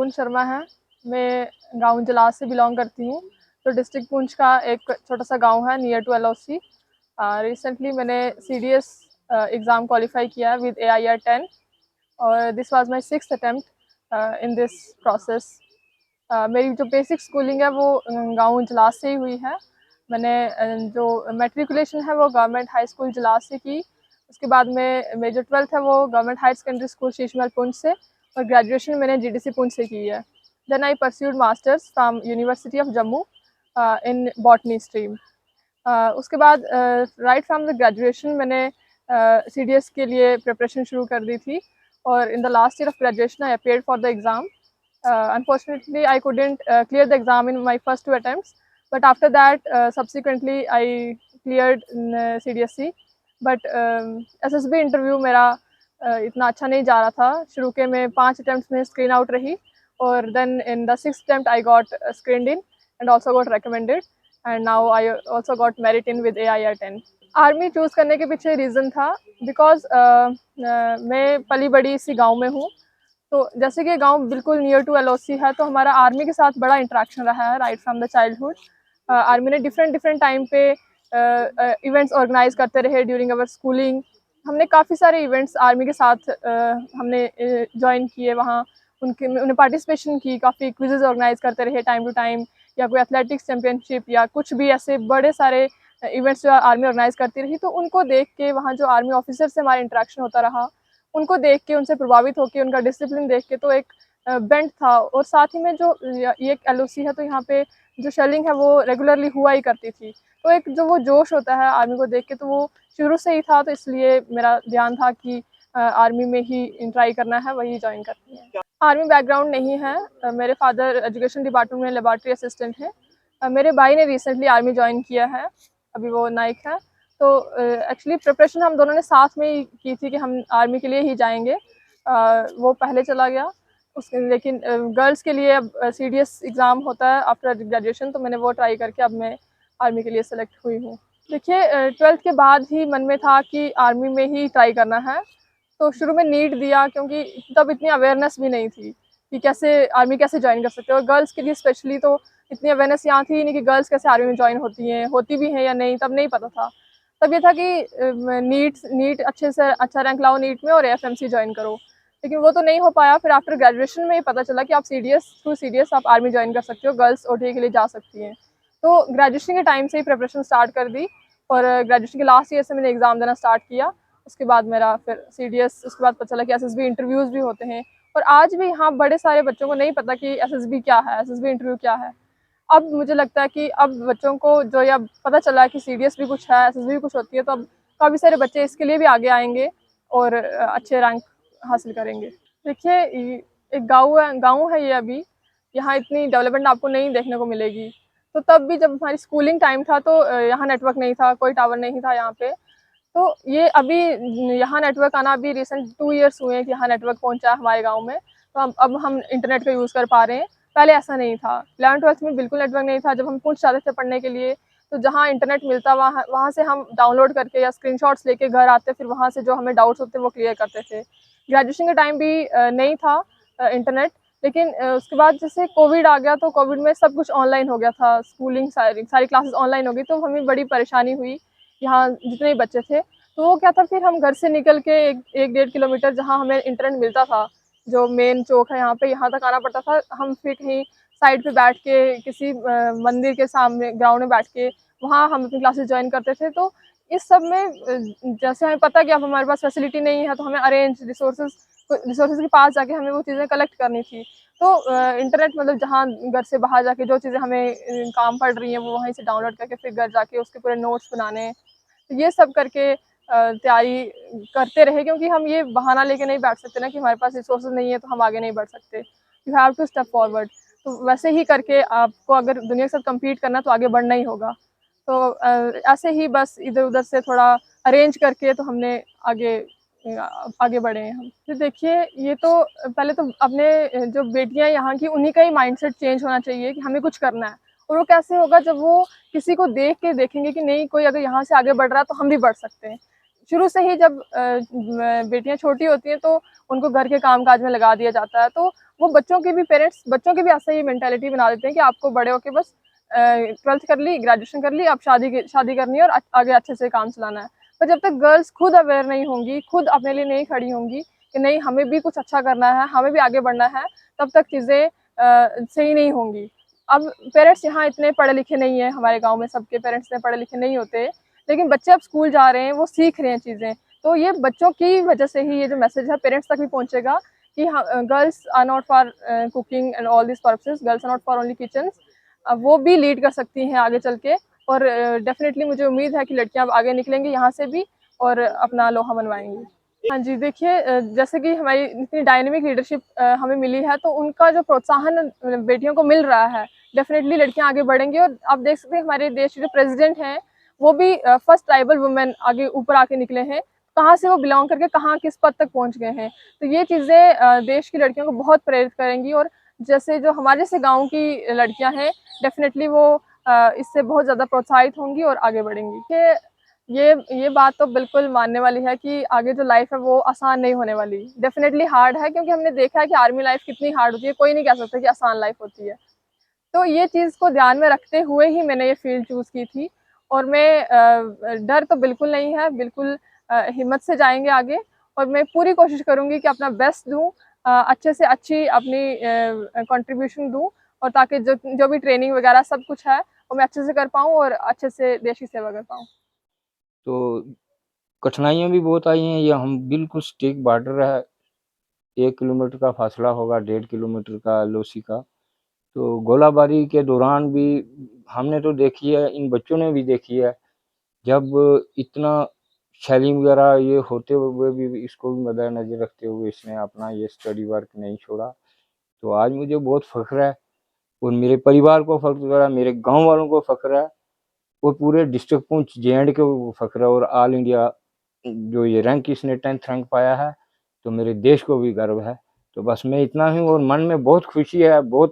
फाल्गुन शर्मा है। मैं गाँव जलास से बिलॉन्ग करती हूँ। तो डिस्ट्रिक्ट पुंछ का एक छोटा-सा गाँव है नियर टू एलओसी। रिसेंटली मैंने सीडीएस एग्ज़ाम क्वालिफ़ाई किया है विद एआईआर 10 और this was my 6th attempt in this process. मेरी जो बेसिक स्कूलिंग है वो गाँव जलास से ही हुई है। मैंने जो मैट्रिकुलेशन है वो गवर्नमेंट हाई स्कूल जलास से की। उसके बाद में मेरी जो 12th है वो government higher secondary school Sheeshmahal Poonch से और ग्रेजुएशन मैंने जीडीसी पुंछ से की है। Then I pursued masters from university of Jammu in botany stream. उसके बाद राइट फ्रॉम द ग्रेजुएशन मैंने सीडीएस के लिए प्रिपरेशन शुरू कर दी थी और in the last year of graduation I appeared for the exam. Unfortunately, I couldn't clear the exam in my first 2 attempts, but after that, subsequently I cleared CDSC. But SSB interview मेरा इतना अच्छा नहीं जा रहा था। शुरू के में 5 अटेम्प्ट्स में स्क्रीन आउट रही और then in the 6th attempt I got screened in and also got recommended and now I also got merit in with AIR 10. Army choose करने के पीछे रीज़न था बिकॉज मैं पली बड़ी इसी गाँव में हूँ। तो जैसे कि गांव बिल्कुल नियर टू एलओसी है तो हमारा आर्मी के साथ बड़ा इंटरेक्शन रहा है right from the childhood. Army ने डिफरेंट टाइम पे इवेंट्स ऑर्गेनाइज करते रहे ड्यूरिंग अवर स्कूलिंग। हमने काफ़ी सारे इवेंट्स आर्मी के साथ हमने ज्वाइन किए वहाँ उन्हें पार्टिसिपेशन की। काफ़ी क्विज़ेज ऑर्गेनाइज करते रहे टाइम टू टाइम या कोई एथलेटिक्स चैम्पियनशिप या कुछ भी ऐसे बड़े सारे इवेंट्स जो आर्मी ऑर्गेनाइज करती रही। तो उनको देख के वहाँ जो आर्मी ऑफिसर से हमारा इंटरेक्शन होता रहा, उनको देख के उनसे प्रभावित होकर उनका डिसिप्लिन देख के तो एक बेंट था। और साथ ही में जो ये एक एलओसी है तो यहाँ पे जो शेलिंग है वो रेगुलरली हुआ ही करती थी। तो एक जो वो जोश होता है आर्मी को देख के तो वो शुरू से ही था। तो इसलिए मेरा ध्यान था कि आर्मी में ही ट्राई करना है, वही ज्वाइन करनी है। आर्मी बैकग्राउंड नहीं है। मेरे फादर एजुकेशन डिपार्टमेंट में लेबॉरेटरी असिस्टेंट हैं। मेरे भाई ने रिसेंटली आर्मी ज्वाइन किया है, अभी वो नाइक है। तो एक्चुअली प्रिपरेशन हम दोनों ने साथ में ही की थी कि हम आर्मी के लिए ही जाएंगे। वो पहले चला गया उसके, लेकिन गर्ल्स के लिए अब सीडीएस एग्ज़ाम होता है आफ्टर ग्रेजुएशन, तो मैंने वो ट्राई करके अब मैं आर्मी के लिए सेलेक्ट हुई हूँ। देखिए 12th के बाद ही मन में था कि आर्मी में ही ट्राई करना है। तो शुरू में नीट दिया क्योंकि तब इतनी अवेयरनेस भी नहीं थी कि कैसे आर्मी कैसे ज्वाइन कर सकते हो। और गर्ल्स के लिए स्पेशली तो इतनी अवेयरनेस यहाँ थी नहीं कि गर्ल्स कैसे आर्मी में ज्वाइन होती भी हैं या नहीं, तब नहीं पता था। तब ये था कि नीट अच्छे से अच्छा रैंक लाओ नीट में और एएफएमसी ज्वाइन करो, लेकिन वो तो नहीं हो पाया। फिर आफ्टर ग्रेजुएशन में ही पता चला कि आप थ्रू सीडीएस आप आर्मी ज्वाइन कर सकते हो, गर्ल्स ओटीए के लिए जा सकती हैं। तो ग्रेजुएशन के टाइम से ही प्रिपरेशन स्टार्ट कर दी और ग्रेजुएशन के लास्ट ईयर से मैंने एग्ज़ाम देना स्टार्ट किया। उसके बाद मेरा फिर सीडीएस, उसके बाद पता चला कि एसएसबी इंटरव्यूज़ भी होते हैं। और आज भी यहाँ बड़े सारे बच्चों को नहीं पता कि एसएसबी क्या है, एसएसबी इंटरव्यू क्या है। अब मुझे लगता है कि अब बच्चों को जो ये अब पता चला है कि सीडीएस भी कुछ है, एसएसबी भी कुछ होती है, तो अब काफ़ी सारे बच्चे इसके लिए भी आगे आएंगे और अच्छे रैंक हासिल करेंगे। देखिए एक गाँव है ये अभी, यहाँ इतनी डेवलपमेंट आपको नहीं देखने को मिलेगी। तो तब भी जब हमारी स्कूलिंग टाइम था तो यहाँ नेटवर्क नहीं था, कोई टावर नहीं था यहाँ पे। तो ये अभी यहाँ नेटवर्क आना अभी रिसेंट 2 ईयर्स हुए हैं कि यहाँ नेटवर्क पहुँचा है हमारे गाँव में। तो अब हम इंटरनेट का यूज़ कर पा रहे हैं, पहले ऐसा नहीं था। 11th-12th में बिल्कुल नेटवर्क नहीं था। जब हम पुंछ जाते थे पढ़ने के लिए तो जहाँ इंटरनेट मिलता वहाँ से हम डाउनलोड करके या स्क्रीनशॉट्स लेके घर आते, फिर वहाँ से जो हमें डाउट्स होते वो क्लियर करते थे। ग्रेजुएशन के टाइम भी नहीं था इंटरनेट, लेकिन उसके बाद जैसे कोविड आ गया तो कोविड में सब कुछ ऑनलाइन हो गया था। स्कूलिंग सारी क्लासेस ऑनलाइन हो गई, तो हमें बड़ी परेशानी हुई यहाँ जितने भी बच्चे थे। तो वो क्या था, फिर हम घर से निकल के 1-1.5 किलोमीटर जहाँ हमें इंटरनेट मिलता था, जो मेन चौक है यहाँ पे, यहाँ तक आना पड़ता था। हम फिर कहीं साइड पे बैठ के किसी मंदिर के सामने ग्राउंड में बैठ के वहाँ हम अपनी क्लासेस ज्वाइन करते थे। तो इस सब में जैसे हमें पता कि अब हमारे पास फैसिलिटी नहीं है तो हमें अरेंज रिसोर्सेज के पास जाके हमें वो चीज़ें कलेक्ट करनी थी। तो इंटरनेट मतलब जहाँ घर से बाहर जाके जो चीज़ें हमें काम पड़ रही हैं वो वहीं से डाउनलोड करके फिर घर जाके उसके पूरे नोट्स बनाने, तो ये सब करके तैयारी करते रहे। क्योंकि हम ये बहाना लेके नहीं बैठ सकते ना कि हमारे पास रिसोर्सेज नहीं है तो हम आगे नहीं बढ़ सकते। You have to step forward. तो वैसे ही करके आपको अगर दुनिया के साथ कम्पीट करना तो आगे बढ़ना ही होगा। तो ऐसे ही बस इधर उधर से थोड़ा अरेंज करके तो हमने आगे बढ़े हैं हम। तो देखिए ये तो पहले तो अपने जो बेटियां यहाँ की उन्हीं का ही माइंडसेट चेंज होना चाहिए कि हमें कुछ करना है। और वो कैसे होगा, जब वो किसी को देख के देखेंगे कि नहीं कोई अगर यहाँ से आगे बढ़ रहा है तो हम भी बढ़ सकते हैं। शुरू से ही जब बेटियां छोटी होती हैं तो उनको घर के काम काज में लगा दिया जाता है, तो वो बच्चों के भी पेरेंट्स, बच्चों के भी ऐसा ही मेंटालिटी बना देते हैं कि आपको बड़े होके बस 12th कर ली, ग्रेजुएशन कर ली, अब शादी करनी है और आगे अच्छे से काम चलाना है। पर जब तक गर्ल्स खुद अवेयर नहीं होंगी, खुद अपने लिए नहीं खड़ी होंगी कि नहीं हमें भी कुछ अच्छा करना है, हमें भी आगे बढ़ना है, तब तक चीज़ें सही नहीं होंगी। अब पेरेंट्स यहाँ इतने पढ़े लिखे नहीं है, हमारे गांव में सबके पेरेंट्स इतने पढ़े लिखे नहीं होते, लेकिन बच्चे अब स्कूल जा रहे हैं, वो सीख रहे हैं चीज़ें। तो ये बच्चों की वजह से ही ये जो मैसेज है पेरेंट्स तक भी पहुँचेगा कि हाँ, girls are not for cooking and all this purposes, girls are not for only kitchen. वो भी लीड कर सकती हैं आगे चल के, और डेफिनेटली मुझे उम्मीद है कि लड़कियां अब आगे निकलेंगी यहाँ से भी और अपना लोहा मनवाएंगी। हाँ जी, देखिए जैसे कि हमारी इतनी डायनेमिक लीडरशिप हमें मिली है, तो उनका जो प्रोत्साहन बेटियों को मिल रहा है, डेफिनेटली लड़कियां आगे बढ़ेंगी। और आप देख सकते हैं हमारे देश के जो प्रेसिडेंट हैं वो भी फर्स्ट ट्राइबल वुमेन आगे ऊपर आके निकले हैं। कहाँ से वो बिलोंग करके कहाँ किस पद तक पहुँच गए हैं। तो ये चीज़ें देश की लड़कियों को बहुत प्रेरित करेंगी, और जैसे जो हमारे से गाँव की लड़कियाँ हैं डेफिनेटली वो इससे बहुत ज़्यादा प्रोत्साहित होंगी और आगे बढ़ेंगी। कि ये बात तो बिल्कुल मानने वाली है कि आगे जो लाइफ है वो आसान नहीं होने वाली, डेफिनेटली हार्ड है, क्योंकि हमने देखा है कि आर्मी लाइफ कितनी हार्ड होती है, कोई नहीं कह सकता कि आसान लाइफ होती है। तो ये चीज़ को ध्यान में रखते हुए ही मैंने ये फील्ड चूज़ की थी, और मैं डर तो बिल्कुल नहीं है, बिल्कुल हिम्मत से जाएंगे आगे, और मैं पूरी कोशिश करूँगी कि अपना बेस्ट दूँ, अच्छे से अच्छी अपनी कंट्रीब्यूशन दूँ, और ताकि जो भी ट्रेनिंग वगैरह सब कुछ है वो मैं अच्छे से कर पाऊँ और अच्छे से देश की सेवा कर पाऊँ। तो कठिनाइयाँ भी बहुत आई हैं। ये हम बिल्कुल स्टिक बॉर्डर है, 1 किलोमीटर का फासला होगा, 1.5 किलोमीटर का एलओसी का। तो गोलाबारी के दौरान भी हमने तो देखी है, इन बच्चों ने भी देखी है, जब इतना शेलिंग वगैरह ये होते हुए भी इसको भी मद्देनज़र रखते हुए इसने अपना ये स्टडी वर्क नहीं छोड़ा। तो आज मुझे बहुत फ़ख्र है, और मेरे परिवार को फ़ख्र है, मेरे गाँव वालों को फ़ख्र है, और पूरे डिस्ट्रिक्ट पुंछ जे.एंड.के को फ़ख्र है, और ऑल इंडिया जो ये रैंक इसने 10th रैंक पाया है, तो मेरे देश को भी गर्व है। तो बस मैं इतना ही हूँ, और मन में बहुत खुशी है, बहुत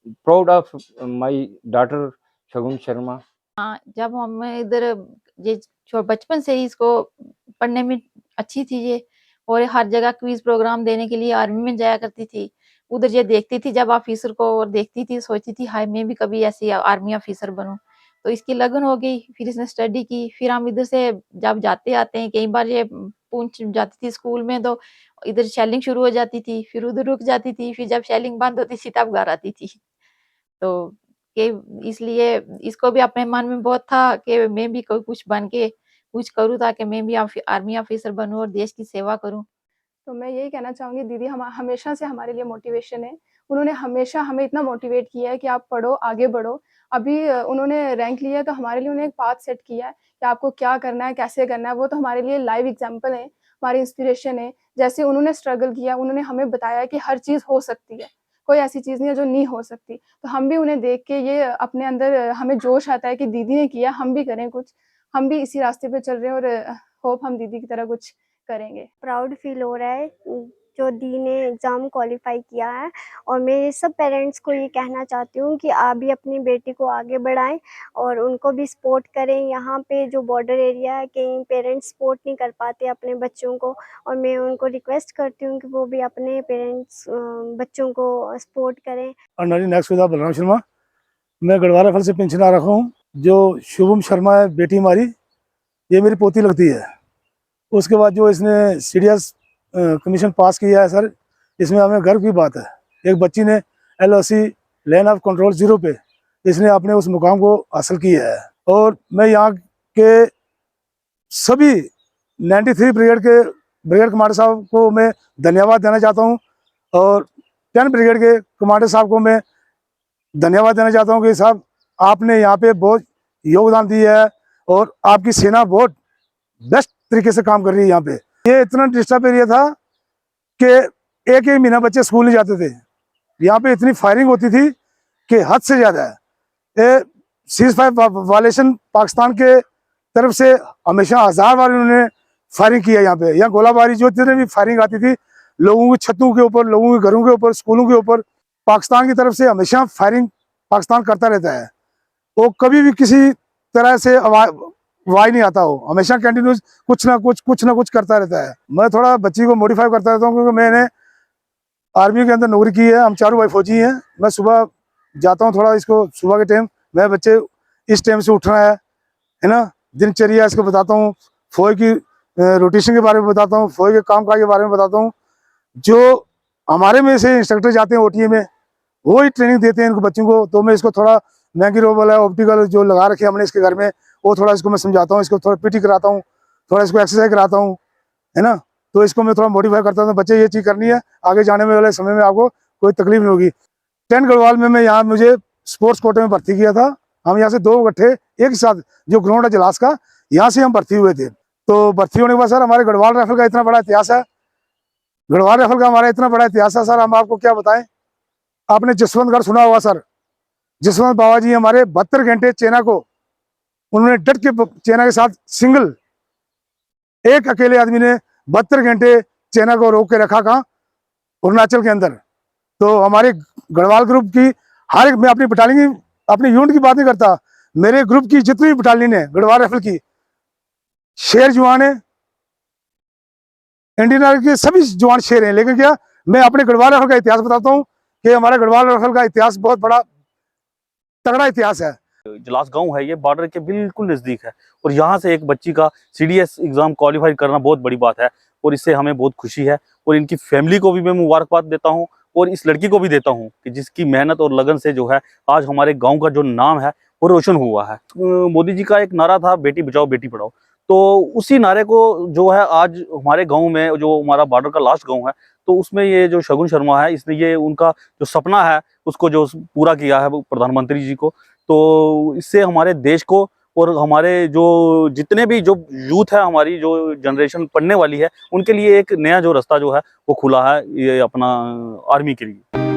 प्राउड ऑफ माय डॉटर शगुन शर्मा। हाँ, जब हम इधर ये बचपन से ही इसको पढ़ने में अच्छी थी ये, और हर जगह क्विज प्रोग्राम देने के लिए आर्मी में जाया करती थी। उधर ये देखती थी जब ऑफिसर को, और देखती थी, सोचती थी हाय मैं भी कभी ऐसी आर्मी ऑफिसर बनूं। तो इसकी लगन हो गई, फिर इसने स्टडी की। फिर हम इधर से जब जाते आते हैं, कई बार ये पुंछ जाती थी स्कूल में, तो इधर शेलिंग शुरू हो जाती थी, फिर उधर रुक जाती थी, फिर जब शेलिंग बंद होती थी तब घर आती थी। तो कि इसलिए इसको भी अपने मन में बहुत था कि मैं भी कोई कुछ बन के कुछ करूँ, ताकि मैं भी आर्मी ऑफिसर बनूँ और देश की सेवा करूँ। तो मैं यही कहना चाहूँगी, दीदी हमेशा से हमारे लिए मोटिवेशन है। उन्होंने हमेशा हमें इतना मोटिवेट किया है कि आप पढ़ो, आगे बढ़ो। अभी उन्होंने रैंक लिया है, तो हमारे लिए उन्होंने एक पाथ सेट किया है कि आपको क्या करना है, कैसे करना है। वो तो हमारे लिए लाइव एग्ज़ाम्पल हैं, हमारी इंस्पिरेशन है। जैसे उन्होंने स्ट्रगल किया, उन्होंने हमें बताया कि हर चीज़ हो सकती है, कोई ऐसी चीज़ नहीं है जो नहीं हो सकती। तो हम भी उन्हें देख के ये अपने अंदर हमें जोश आता है कि दीदी ने किया, हम भी करें कुछ। हम भी इसी रास्ते पे चल रहे हैं, और होप हम दीदी की तरह कुछ करेंगे। प्राउड फील हो रहा है जो दी ने एग्ज़ाम क्वालिफाई किया है, और मैं सब पेरेंट्स को ये कहना चाहती हूँ कि आप भी अपनी बेटी को आगे बढ़ाएं और उनको भी सपोर्ट करें। यहाँ पे जो बॉर्डर एरिया है, कई पेरेंट्स सपोर्ट नहीं कर पाते अपने बच्चों को, और मैं उनको रिक्वेस्ट करती हूँ कि वो भी अपने पेरेंट्स बच्चों को सपोर्ट करें। नेक्स्ट बलराम शर्मा, मैं गढ़वाला फल से पेंशन आ रखा हूँ। जो शुभम शर्मा है बेटी हमारी, ये मेरी पोती लगती है। उसके बाद जो इसने सीडीएस कमीशन पास किया है सर, इसमें हमें गर्व की बात है। एक बच्ची ने एलओसी लाइन ऑफ कंट्रोल 0 पे इसने अपने उस मुकाम को हासिल किया है। और मैं यहाँ के सभी 93 ब्रिगेड के ब्रिगेड कमांडर साहब को मैं धन्यवाद देना चाहता हूँ, और 10 ब्रिगेड के कमांडर साहब को मैं धन्यवाद देना चाहता हूँ कि साहब आपने यहाँ पे बहुत योगदान दिया है, और आपकी सेना बहुत बेस्ट तरीके से काम कर रही है यहाँ पे। ये इतना डिस्टर्ब एरिया था कि एक महीना बच्चे स्कूल नहीं जाते थे। यहाँ पे इतनी फायरिंग होती थी कि हद से ज़्यादा है। सीज़फायर वायलेशन पाकिस्तान के तरफ से हमेशा 1000 बार उन्होंने फायरिंग किया यहाँ पे। यहाँ गोलाबारी जो जितने भी फायरिंग आती थी, लोगों की छतों के ऊपर, लोगों के घरों के ऊपर, स्कूलों के ऊपर, पाकिस्तान की तरफ से हमेशा फायरिंग पाकिस्तान करता रहता है। वो कभी भी किसी तरह से वाई नहीं आता, हो हमेशा कंटिन्यूस कुछ ना कुछ करता रहता है। मैं थोड़ा बच्ची को मॉडिफाई करता रहता हूँ, क्योंकि मैंने आर्मी के अंदर नौकरी की है। हम चारों भाई फौजी हैं। मैं सुबह जाता हूँ थोड़ा, इसको सुबह के टाइम मैं बच्चे इस टाइम से उठना है ना, दिनचर्या इसको बताता हूँ, फौज की रोटेशन के बारे में बताता हूँ, फौज के कामकाज के बारे में बताता हूँ। जो हमारे में से इंस्ट्रक्टर जाते हैं ओटीए में, वो ही ट्रेनिंग देते हैं इनको बच्चों को। तो मैं इसको थोड़ा मैगी रोबल है, ऑप्टिकल जो लगा रखे हमने इसके घर में, वो थोड़ा इसको मैं समझाता हूँ, इसको थोड़ा पीटी कराता हूँ, थोड़ा इसको एक्सरसाइज कराता हूँ, है ना। तो इसको मैं थोड़ा मॉडिफाई करता हूँ, बच्चे ये चीज़ करनी है, आगे जाने में वाले समय में आपको कोई तकलीफ नहीं होगी। 10 गढ़वाल में मैं यहाँ मुझे स्पोर्ट्स कोटे में भर्ती किया था। हम यहाँ से 2 गट्ठे एक साथ, जो ग्राउंड है जलास का, यहाँ से हम भर्ती हुए थे। तो भर्ती होने के बाद सर हमारे गढ़वाल राइफल का इतना बड़ा इतिहास है, गढ़वाल राइफल का हमारा इतना बड़ा इतिहास है सर, हम आपको क्या बताएं। आपने जसवंतगढ़ सुना होगा सर, जसवंत बाबा जी हमारे 72 घंटे चेना को, उन्होंने डट के चेना के साथ सिंगल एक अकेले आदमी ने 72 घंटे चेना को रोक के रखा, कहाँ, अरुणाचल के अंदर। तो हमारे गढ़वाल ग्रुप की हर एक, मैं अपनी बटालियन की, अपनी यूनिट की बात नहीं करता, मेरे ग्रुप की जितनी भी बटालियन है गढ़वाल राइफल की, शेर जवान है, इंडियन आर्मी के सभी जवान शेर हैं। लेकिन क्या, मैं अपने गढ़वाल राइफल का इतिहास बताता हूँ कि हमारा गढ़वाल राइफल का इतिहास बहुत बड़ा तगड़ा इतिहास है। जलास गांव है, ये बॉर्डर के बिल्कुल नज़दीक है और यहाँ से एक बच्ची का सीडीएस एग्ज़ाम क्वालिफाई करना बहुत बड़ी बात है और इससे हमें बहुत खुशी है। और इनकी फैमिली को भी मैं मुबारकबाद देता हूँ और इस लड़की को भी देता हूँ कि जिसकी मेहनत और लगन से जो है आज हमारे गांव का जो नाम है वो रोशन हुआ है। मोदी जी का एक नारा था, बेटी बचाओ बेटी पढ़ाओ, तो उसी नारे को जो है आज हमारे गाँव में, जो हमारा बॉर्डर का लास्ट गाँव है, तो उसमें ये जो शगुन शर्मा है, इसने ये उनका जो सपना है उसको जो पूरा किया है प्रधानमंत्री जी को। तो इससे हमारे देश को और हमारे जो जितने भी जो यूथ है, हमारी जो जनरेशन पढ़ने वाली है, उनके लिए एक नया जो रास्ता जो है वो खुला है, ये अपना आर्मी के लिए।